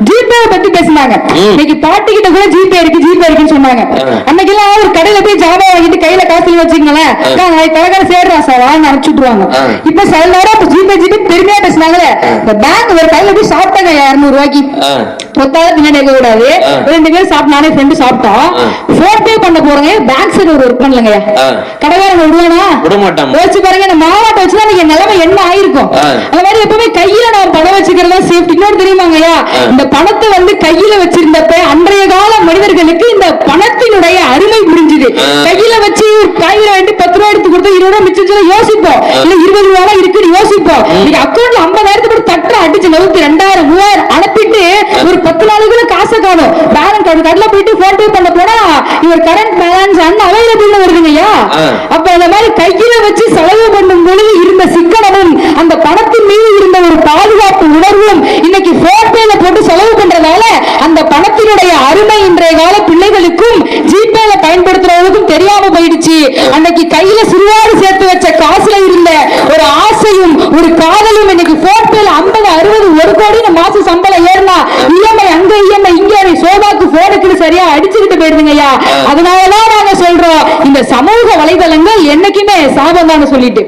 GPay பத்தி பேசினாங்க. இன்னைக்கு பாட்டி கிட்ட கூட ஜிபே இருக்குன்னு சொன்னாங்க. அன்னைக்கு எல்லாம் ஒரு கடையில போய் ஜாபா வாங்கிட்டு கையில காசு வச்சுக்கங்களேன், கலகார சேர்றா சார் வாங்க அனுப்பிச்சுட்டுருவாங்க. இப்ப சில நேரம் ஜிபே பெருமையா பேசினாங்களே, பேங்க் ஒரு கையில போய் சாப்பிட்டாங்க 200 ரூபாய்க்கு ஒத்தாலும் பின்னாடி கூடாது. 2 பேரும் சாப்பிட்டு நானே ஃப்ரெண்டு சாப்பிட்டோம். போன் பே பண்ண போறேங்க, பேங்க் சைடு ஒரு ஒர்க் பண்ணலங்க. கடைக்காரங்க விடுவானா? விட மாட்டாங்க. யோசிச்சு பாருங்க, இந்த மாவாட்டை வச்சுதான் நீங்க நிலைமை என்ன ஆயிருக்கும். அந்த மாதிரி எப்பவுமே கையில நான் பணம் வச்சுக்கிறதா சேஃப்டி. இன்னொரு தெரியுமாங்கய்யா, இந்த பணத்தை கையில வச்சிருந்தப்ப அன்றைய கால மனிதர்களுக்கு இந்த பணத்தினுடைய அருமை புரிஞ்சுது. கையில வச்சு காய்கறி வாங்கி 10 ரூபாய் எடுத்து கொடுத்தா 20 ரூபாய் மிச்சம் யோசிப்போம், இல்ல 20 ரூபாய் இருக்குன்னு யோசிப்போம். நீங்க அக்கௌண்ட்ல 50,000 தட்டு அடிச்சு 2000 3000 அனுப்பிட்டு ஒரு 10 நாளுக்குள்ள காசை காணும். பேங்க் கடல போயிட்டு போன் பே பண்ண போனா இவர் கரண்ட் பேலன்ஸ் அவைலபிள் வருதுங்கய்யா. அப்ப அந்த மாதிரி கையில வச்சு செலவு பண்ணும் பொழுது இருந்த சிக்கனமும் அந்த பணத்தின் மீது இருந்த ஒரு பாதுகாப்பு உணர்வும் இன்னைக்கு போன் பேல போட்டு செலவு பண்றதால அந்த பணத்தினுடைய அருமை இன்றைய கால பிள்ளைகளுக்கும் ஜிபேல பயன்படுத்துறவங்களுக்கும் தெரியாம போயிடுச்சு. அன்னைக்கு கையில சிறுவாடு சேர்த்து வச்ச காசுல இருந்த ஒரு ஆசையும் ஒரு காதலும் இன்னைக்கு போன் பேல 50 60 1 கோடி மாசம் சம்பளம் ஏறினா இஎம்ஐ அங்க இஎம்ஐ இங்க சோபாக்கு போனுக்கு சரியா அடிச்சுக்கிட்டு போயிருதுங்கய்யா. அதனாலதான் நாங்க சொல்றோம், இந்த சமூக வலைதளங்கள் என்னைக்குமே சாபம் தான் சொல்லிட்டு